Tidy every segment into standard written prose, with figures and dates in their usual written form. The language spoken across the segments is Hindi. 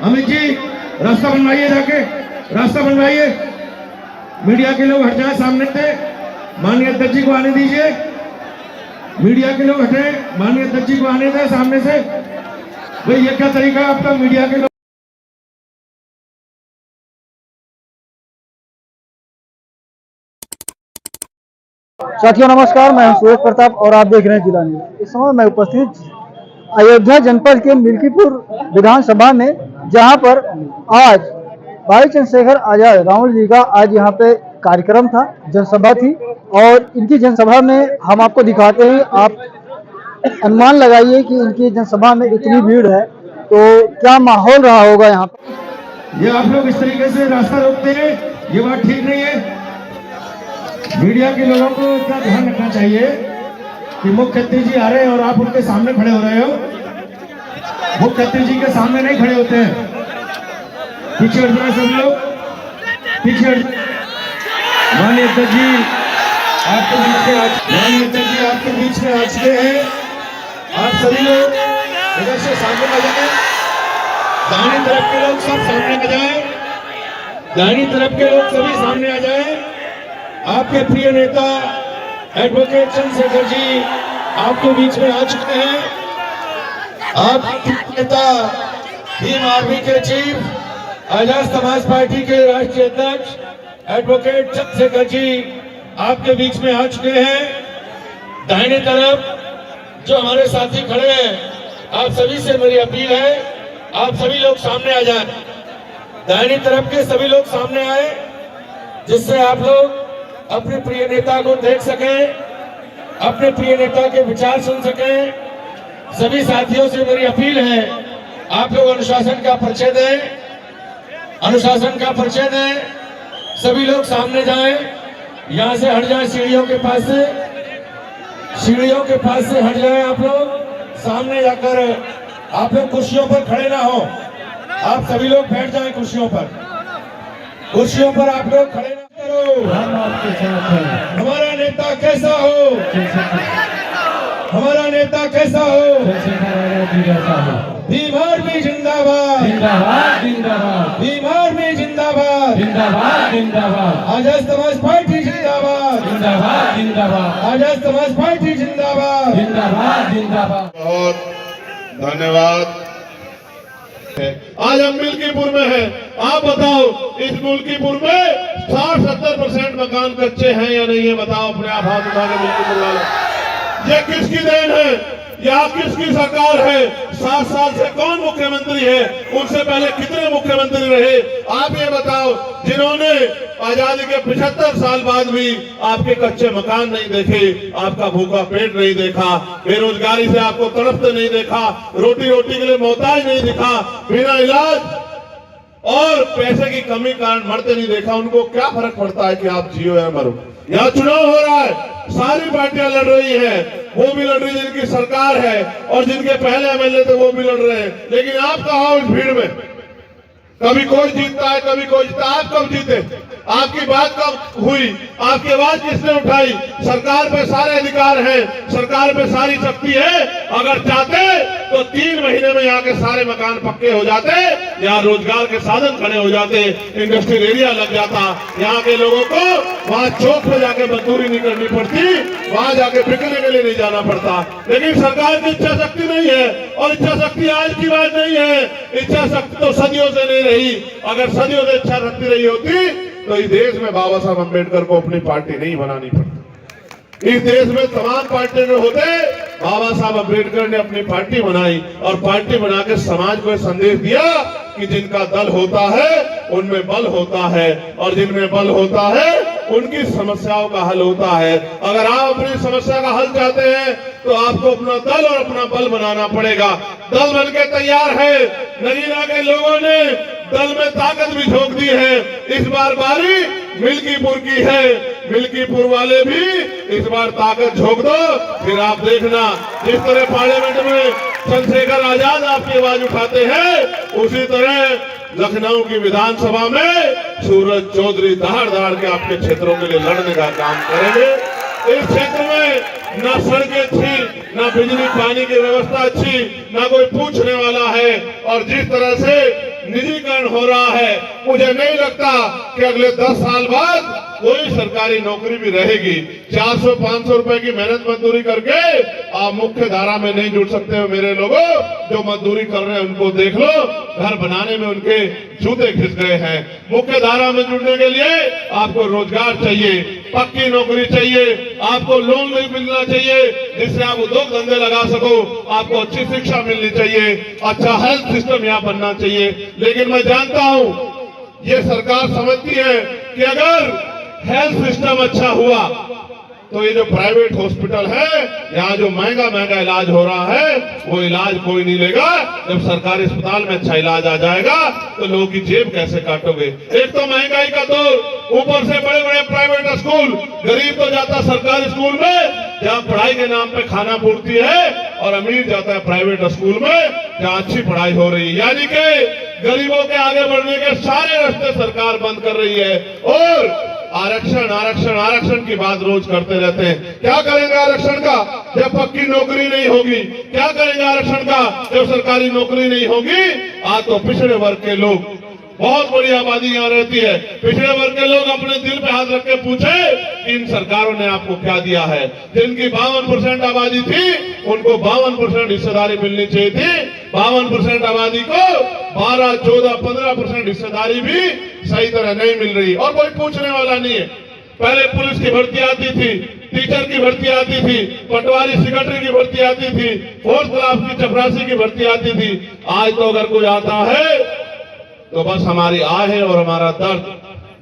अमित जी रास्ता बनवाइए, जाके रास्ता बनवाइए। मीडिया के लोग हट जाए सामने से, माननीय अध्यक्ष जी को आने दीजिए। मीडिया के लोग हटे, माननीय अध्यक्ष जी को आने दें सामने से। भाई ये क्या तरीका है आपका? मीडिया के लोग साथियों नमस्कार, मैं हूं सूरज प्रताप और आप देख रहे हैं जिला न्यूज। इस समय मैं उपस्थित अयोध्या जनपद के मिल्कीपुर विधानसभा में, जहां पर आज भाई चंद्रशेखर आजाद रावण जी का आज यहां पे कार्यक्रम था, जनसभा थी। और इनकी जनसभा में हम आपको दिखाते हैं, आप अनुमान लगाइए कि इनकी जनसभा में इतनी भीड़ है तो क्या माहौल रहा होगा यहाँ पर। ये आप लोग इस तरीके से रास्ता रोकते हैं, ये बात ठीक नहीं है। मीडिया के लोगों को इतना ध्यान रखना चाहिए कि मुख्यमंत्री जी आ रहे हैं और आप उनके सामने खड़े हो रहे हो। मुख्यमंत्री जी के सामने नहीं खड़े होते हैं, पीछे हट जाए सब लोग, पीछे हट। माननीय अध्यक्ष जी आपके बीच में माननीय अध्यक्ष जी आपके बीच में आ चुके हैं। आप सभी लोग इधर से सामने आ जाए, दाहिनी तरफ के लोग सब सामने आ जाए, दाहिनी तरफ के लोग सभी सामने आ जाए। आपके प्रिय नेता एडवोकेट चंद्रशेखर जी आपके बीच में आ चुके हैं। आपके नेता भीम आर्मी के चीफ, आजाद समाज पार्टी के राष्ट्रीय अध्यक्ष एडवोकेट चंद्रशेखर जी आपके बीच में आ चुके हैं। दाहिने तरफ जो हमारे साथी खड़े हैं, आप सभी से मेरी अपील है, आप सभी लोग सामने आ जाएं। दाहिनी तरफ के सभी लोग सामने आए, जिससे आप लोग अपने प्रिय नेता को देख सकें, अपने प्रिय नेता के विचार सुन सकें। सभी साथियों से मेरी अपील है, आप लोग अनुशासन का परिचय दें, अनुशासन का परिचय दें। सभी लोग सामने जाएं, यहां से हट जाएं, सीढ़ियों के पास से, सीढ़ियों के पास से हट जाएं। आप लोग सामने जाकर, आप लोग कुर्सियों पर खड़े ना हो, आप सभी लोग बैठ जाएं कुर्सियों पर। कुर्सियों पर आप लोग खड़े ना करो। हम आपके साथ हैं। हमारा नेता कैसा हो, हमारा नेता कैसा हो, भीम आर्मी जिंदाबाद, जिंदाबाद जिंदाबाद, भीम आर्मी जिंदाबाद, जिंदाबाद जिंदाबाद, आजाद समाज पार्टी जिंदाबाद, जिंदाबाद जिंदाबाद, आजाद समाज पार्टी जिंदाबाद, जिंदाबाद जिंदाबाद। बहुत धन्यवाद। आज हम मिल्कीपुर में हैं। आप बताओ, इस मिल्कीपुर में 60-70% मकान कच्चे हैं या नहीं है? बताओ अपने आप हाथ उठा के मिल्कीपुर वाले। ये किसकी देन है? या किसकी सरकार है? 7 साल से कौन मुख्यमंत्री है? उनसे पहले कितने मुख्यमंत्री रहे? आप ये बताओ, जिन्होंने आजादी के 75 साल बाद भी आपके कच्चे मकान नहीं देखे, आपका भूखा पेट नहीं देखा, बेरोजगारी से आपको तड़पते नहीं देखा, रोटी रोटी के लिए मोहताज नहीं दिखा, बिना इलाज और पैसे की कमी कारण मरते नहीं देखा, उनको क्या फर्क पड़ता है कि आप जियो या मरो? यहाँ चुनाव हो रहा है, सारी पार्टियां लड़ रही हैं, वो भी लड़ रही जिनकी सरकार है और जिनके पहले एमएलए थे वो भी लड़ रहे हैं। लेकिन आप कहाँ हो इस भीड़ में? कभी कोई जीतता है, कभी कोई जीतता। आप कब जीते? आपकी बात कब हुई? आपकी आवाज किसने उठाई? सरकार पे सारे अधिकार हैं, सरकार पे सारी शक्ति है। अगर चाहते तो 3 महीने में यहाँ के सारे मकान पक्के हो जाते, यहाँ रोजगार के साधन खड़े हो जाते, इंडस्ट्रियल एरिया लग जाता, यहाँ के लोगों को वहाँ चौक पे जाके मजदूरी नहीं करनी पड़ती, वहाँ जाके बिकने के लिए नहीं जाना पड़ता। लेकिन सरकार की इच्छा शक्ति नहीं है, और इच्छा शक्ति आज की बात नहीं है, इच्छा शक्ति तो सदियों से नहीं रही। अगर सदियों से इच्छा शक्ति रही होती तो इस देश में बाबा साहब अम्बेडकर को अपनी पार्टी नहीं बनानी पड़ती। इस देश में तमाम पार्टी में होते, बाबा साहब अम्बेडकर ने अपनी पार्टी बनाई और पार्टी बना के समाज को संदेश दिया कि जिनका दल होता है उनमें बल होता है, और जिनमें बल होता है उनकी समस्याओं का हल होता है। अगर आप अपनी समस्या का हल चाहते हैं तो आपको अपना दल और अपना बल बनाना पड़ेगा। दल बनके तैयार है, नगीना के लोगों ने दल में ताकत भी झोंक दी है। इस बार बारी मिल्कीपुर की है, मिल्कीपुर वाले भी इस बार ताकत झोंक दो, फिर आप देखना जिस तरह पार्लियामेंट में चंद्रशेखर आजाद आपकी आवाज उठाते हैं, उसी तरह लखनऊ की विधानसभा में सूरज चौधरी दहाड़ दहाड़ के आपके क्षेत्रों के लिए लड़ने का काम करेंगे। इस क्षेत्र में ना सड़कें अच्छी, ना बिजली पानी की व्यवस्था अच्छी, ना कोई पूछने वाला है। और जिस तरह से निजीकरण हो रहा है। मुझे नहीं लगता कि अगले 10 साल बाद कोई सरकारी नौकरी भी रहेगी। 400-500 रुपए की मेहनत मजदूरी करके आप मुख्य धारा में नहीं जुड़ सकते हो। मेरे लोगों, जो मजदूरी कर रहे हैं उनको देख लो, घर बनाने में उनके जूते घिस गए हैं। मुख्य धारा में जुड़ने के लिए आपको रोजगार चाहिए, पक्की नौकरी चाहिए, आपको लोन मिलना चाहिए जिससे आप उद्योग धंधे लगा सको, आपको अच्छी शिक्षा मिलनी चाहिए, अच्छा हेल्थ सिस्टम यहाँ बनना चाहिए। लेकिन मैं जानता हूँ ये सरकार समझती है कि अगर हेल्थ सिस्टम अच्छा हुआ तो ये जो प्राइवेट हॉस्पिटल है, यहाँ जो महंगा इलाज हो रहा है, वो इलाज कोई नहीं लेगा। जब सरकारी अस्पताल में अच्छा इलाज आ जाएगा तो लोगों की जेब कैसे काटोगे? एक तो महंगाई का दौर, ऊपर से बड़े बड़े प्राइवेट स्कूल, गरीब तो जाता सरकारी स्कूल में जहाँ पढ़ाई के नाम पे खाना पूर्ति है, और अमीर जाता है प्राइवेट स्कूल में जहाँ अच्छी पढ़ाई हो रही है। यानी कि गरीबों के आगे बढ़ने के सारे रास्ते सरकार बंद कर रही है और आरक्षण आरक्षण आरक्षण की बात रोज करते रहते हैं। क्या करेंगे आरक्षण का जब पक्की नौकरी नहीं होगी? क्या करेंगे आरक्षण का जब सरकारी नौकरी नहीं होगी? आज तो पिछड़े वर्ग के लोग, बहुत बड़ी आबादी यहाँ रहती है, पिछड़े वर्ग के लोग अपने दिल पे हाथ रख के पूछे इन सरकारों ने आपको क्या दिया है? जिनकी 52% आबादी थी उनको 52% हिस्सेदारी मिलनी चाहिए थी। 52% आबादी को 12, 14, 15% हिस्सेदारी भी सही तरह नहीं मिल रही और कोई पूछने वाला नहीं है। पहले पुलिस की भर्ती आती थी, टीचर की भर्ती आती थी, पटवारी सेक्रेटरी की भर्ती आती थी, फोर्थ क्लास की चपरासी की भर्ती आती थी। आज तो अगर कोई आता है तो बस हमारी आहें और हमारा दर्द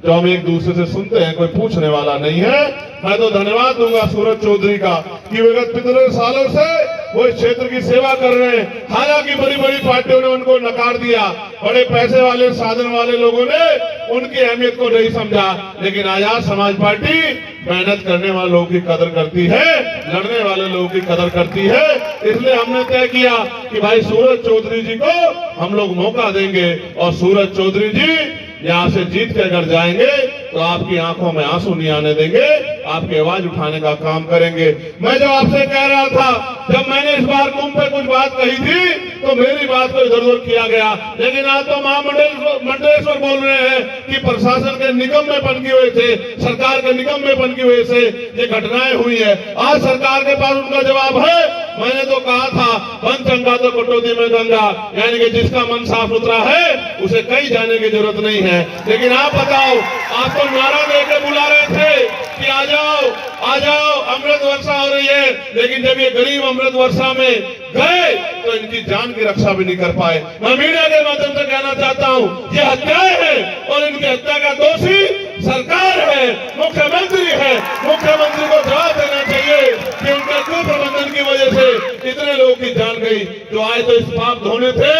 जो हम एक दूसरे से सुनते हैं, कोई पूछने वाला नहीं है। मैं तो धन्यवाद दूंगा सूरज चौधरी का कि विगत 15 सालों से वो इस क्षेत्र की सेवा कर रहे हैं। हालांकि बड़ी बड़ी पार्टियों ने उनको नकार दिया, बड़े पैसे वाले साधन वाले लोगों ने उनकी अहमियत को नहीं समझा, लेकिन आजाद समाज पार्टी मेहनत करने वाले लोगों की कदर करती है, लड़ने वाले लोगों की कदर करती है। इसलिए हमने तय किया कि भाई सूरज चौधरी जी को हम लोग मौका देंगे और सूरज चौधरी जी यहाँ से जीत के अगर जाएंगे तो आपकी आंखों में आंसू नहीं आने देंगे, आपकी आवाज उठाने का काम करेंगे। मैं जो आपसे कह रहा था, जब मैंने इस बार कुंभ पे कुछ बात कही थी तो मेरी बात को इधर उधर किया गया, लेकिन आज तो महामंडलेश्वर बोल रहे हैं कि प्रशासन के निकम्मेपन की वजह से, सरकार के निकम्मेपन की वजह से ये घटनाएं हुई है। आज सरकार के पास उनका जवाब है। मैंने तो कहा था बन चंगा तो कटौती में गंगा, यानी कि जिसका मन साफ सुथरा है उसे कहीं जाने की जरूरत नहीं है। लेकिन आप बताओ, आप तो नारा देकर बुला रहे थे कि आ जाओ आ जाओ, अमृत वर्षा हो रही है, लेकिन जब ये गरीब अमृत वर्षा में गए तो इनकी जान की रक्षा भी नहीं कर पाए। मैं मीडिया के माध्यम से कहना चाहता हूँ, ये हत्याएं हैं और इनकी हत्या का दोषी सरकार है, मुख्यमंत्री है। मुख्यमंत्री को जवाब देना चाहिए कि उनके कुप्रबंधन की वजह से इतने लोगों की जान गई जो आए तो इस पाप धोने थे,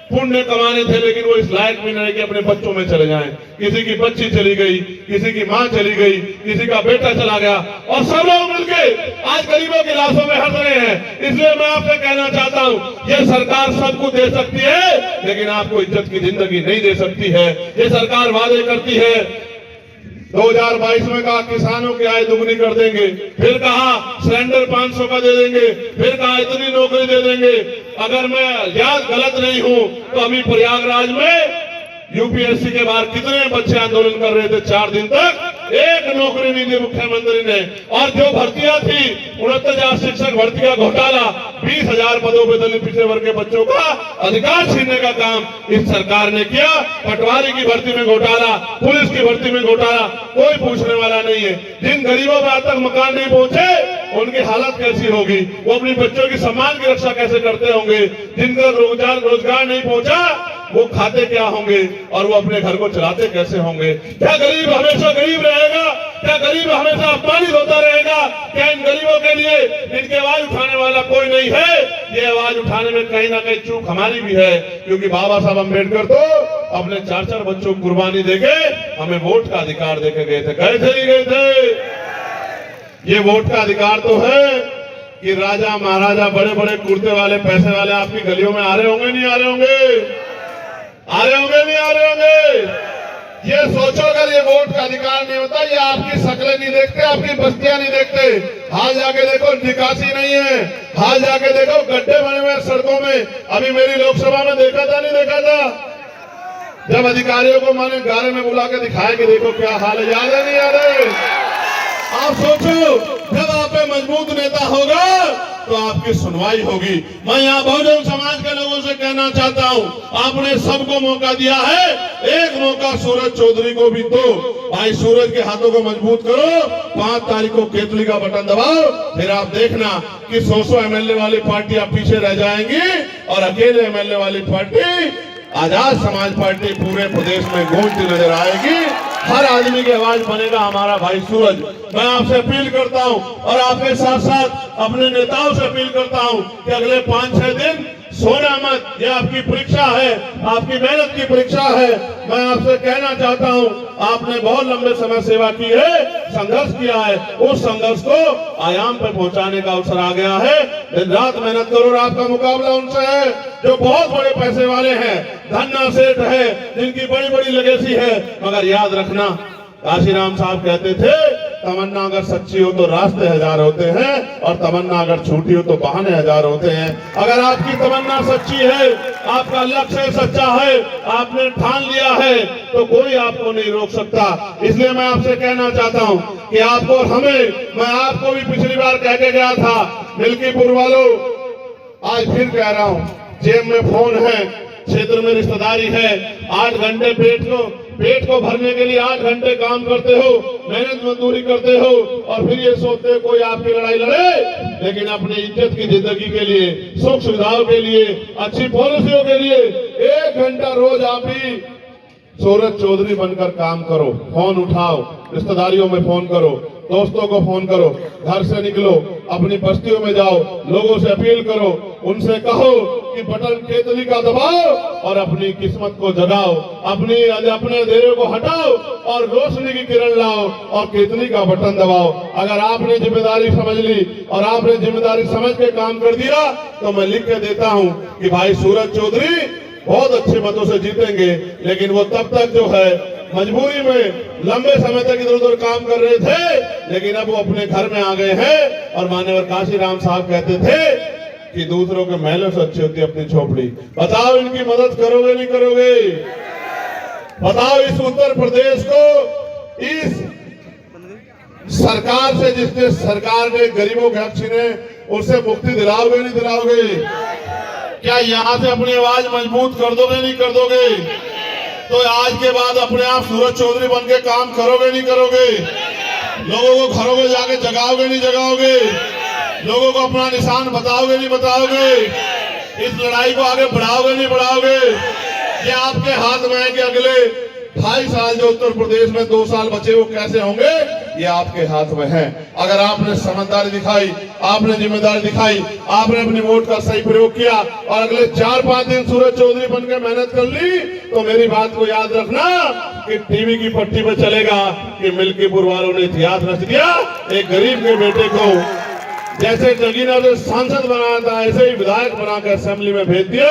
पुण्य कमाने थे, लेकिन वो इस लायक भी नहीं कि अपने बच्चों में चले जाएं। किसी की बच्ची चली गई, किसी की मां चली गई, किसी का बेटा चला गया और सब लोग मिलके आज गरीबों की लाशों में हंस रहे हैं। इसलिए मैं आपसे कहना चाहता हूं, ये सरकार सबको दे सकती है लेकिन आपको इज्जत की जिंदगी नहीं दे सकती है। ये सरकार वादे करती है, 2022 में कहा किसानों की आय दुगनी कर देंगे, फिर कहा सिलेंडर 500 का दे देंगे, फिर कहा इतनी नौकरी दे देंगे। अगर मैं याद गलत नहीं हूं तो अभी प्रयागराज में यूपीएससी के बाहर कितने बच्चे आंदोलन कर रहे थे 4 दिन तक, एक नौकरी नहीं दी मुख्यमंत्री ने। और जो भर्तियां थी 69,000 शिक्षक भर्ती का घोटाला, 20,000 पदों पर दलित पिछड़े वर्ग के बच्चों का अधिकार छीनने का काम इस सरकार ने किया। पटवारी की भर्ती में घोटाला, पुलिस की भर्ती में घोटाला, कोई पूछने वाला नहीं है। जिन गरीबों में आज तक मकान नहीं पहुंचे उनकी हालत कैसी होगी, वो अपनी बच्चों की सम्मान की रक्षा कैसे करते होंगे। जिनका रोजगार नहीं पहुंचा वो खाते क्या होंगे और वो अपने घर को चलाते कैसे होंगे। क्या गरीब हमेशा गरीब रहेगा? क्या गरीब हमेशा अपमानित होता रहेगा? क्या इन गरीबों के लिए इनकी आवाज उठाने वाला कोई नहीं है? ये आवाज उठाने में कहीं ना कहीं चूक हमारी भी है, क्योंकि बाबा साहब अम्बेडकर तो अपने 4-4 बच्चों को कुर्बानी देके हमें वोट का अधिकार देके गए थे। गए थे। ये वोट का अधिकार तो है कि राजा महाराजा बड़े बड़े कुर्ते वाले पैसे वाले आपकी गलियों में आ रहे होंगे, नहीं आ रहे होंगे? आ रहे होंगे, नहीं आ रहे होंगे? ये सोचो, अगर ये वोट का अधिकार नहीं होता, ये आपकी शक्लें नहीं देखते, आपकी बस्तियां नहीं देखते। हाल जाके देखो निकासी नहीं है, हाल जाके देखो गड्ढे बने हुए सड़कों में। अभी मेरी लोकसभा में देखा था, नहीं देखा था? जब अधिकारियों को मैंने गारे में बुला के दिखाया कि देखो क्या हाल है, याद है नहीं याद है? आप सोचो, जब आप पे मजबूत नेता होगा तो आपकी सुनवाई होगी। मैं यहाँ बहुजन समाज के लोगों से कहना चाहता हूँ, आपने सबको मौका दिया है, एक मौका सूरज चौधरी को भी दो। भाई सूरज के हाथों को मजबूत करो, 5 तारीख को केतली का बटन दबाओ, फिर आप देखना कि 100 एमएलए वाली पार्टी आप पीछे रह जाएंगी और अकेले एमएलए वाली पार्टी आजाद समाज पार्टी पूरे प्रदेश में गूंजती नजर आएगी। हर आदमी की आवाज बनेगा हमारा भाई सूरज। मैं आपसे अपील करता हूं और आपके साथ साथ अपने नेताओं से अपील करता हूं कि अगले 5-6 दिन सोना मत, यह आपकी परीक्षा है, आपकी मेहनत की परीक्षा है। मैं आपसे कहना चाहता हूं, आपने बहुत लंबे समय सेवा की है, संघर्ष किया है, उस संघर्ष को आयाम पर पहुंचाने का अवसर आ गया है। दिन रात मेहनत करो और आपका मुकाबला उनसे है जो बहुत बड़े पैसे वाले हैं, धन्ना सेठ है, जिनकी बड़ी बड़ी लेगेसी है। मगर याद रखना, काशीराम साहब कहते थे, तमन्ना अगर सच्ची हो तो रास्ते 1000 होते हैं और तमन्ना अगर झूठी हो तो बहाने 1000 होते हैं। अगर आपकी तमन्ना सच्ची है, आपका लक्ष्य सच्चा है, आपने ठान लिया है, तो कोई आपको नहीं रोक सकता। इसलिए मैं आपसे कहना चाहता हूं कि आपको और हमें, मैं आपको भी पिछली बार कह के गया था, मिल्कीपुर वालों, आज फिर कह रहा हूं, जेब में फोन है, क्षेत्र में रिश्तेदारी है, 8 घंटे पेट को भरने के लिए 8 घंटे काम करते हो, मेहनत मजदूरी करते हो और फिर ये सोचते हो कोई आपकी लड़ाई लड़े। लेकिन अपनी इज्जत की जिंदगी के लिए, सुख सुविधाओं के लिए, अच्छी पॉलिसियों के लिए 1 घंटा रोज आप ही सूरज चौधरी बनकर काम करो। फोन उठाओ, रिश्तेदारियों में फोन करो, दोस्तों को फोन करो, घर से निकलो, अपनी बस्तियों में जाओ, लोगों से अपील करो, उनसे कहो कि बटन केतली का दबाओ और अपनी किस्मत को जगाओ, अपने अंधेरे को हटाओ और रोशनी की किरण लाओ और केतली का बटन दबाओ। अगर आपने जिम्मेदारी समझ ली और आपने जिम्मेदारी समझ के काम कर दिया तो मैं लिख के देता हूं कि भाई सूरज चौधरी बहुत अच्छे मतों से जीतेंगे। लेकिन वो तब तक जो है मजबूरी में लंबे समय तक इधर उधर काम कर रहे थे, लेकिन अब वो अपने घर में आ गए हैं। और मान्यवर काशीराम साहब कहते थे कि दूसरों के महलों से अच्छी होती है अपनी झोपड़ी। बताओ इनकी मदद करोगे नहीं करोगे? बताओ इस उत्तर प्रदेश को, इस सरकार से, जिसने सरकार ने गरीबों के हक छीने, उससे मुक्ति दिलाओगे नहीं दिलाओगे? क्या यहाँ से अपनी आवाज मजबूत कर दोगे नहीं कर दोगे? तो आज के बाद अपने आप सूरज चौधरी बन के काम करोगे नहीं करोगे? लोगों को घरों में जाके जगाओगे नहीं जगाओगे? लोगों को अपना निशान बताओगे नहीं बताओगे? इस लड़ाई को आगे बढ़ाओगे नहीं बढ़ाओगे? ये आपके हाथ में है कि अगले 2.5 साल जो उत्तर प्रदेश में 2 साल बचे वो कैसे होंगे, ये आपके हाथ में है। अगर आपने समझदारी दिखाई, आपने जिम्मेदारी दिखाई, आपने अपनी वोट का सही प्रयोग किया और अगले 4-5 दिन सूरज चौधरी बनकर मेहनत कर ली, तो मेरी बात को याद रखना कि टीवी की पट्टी पे चलेगा कि मिल्कीपुर वालों ने इतिहास रच दिया। एक गरीब के बेटे को जैसे नगीना ने सांसद बनाया था, ऐसे ही विधायक बनाकर असेंबली में भेज दिया।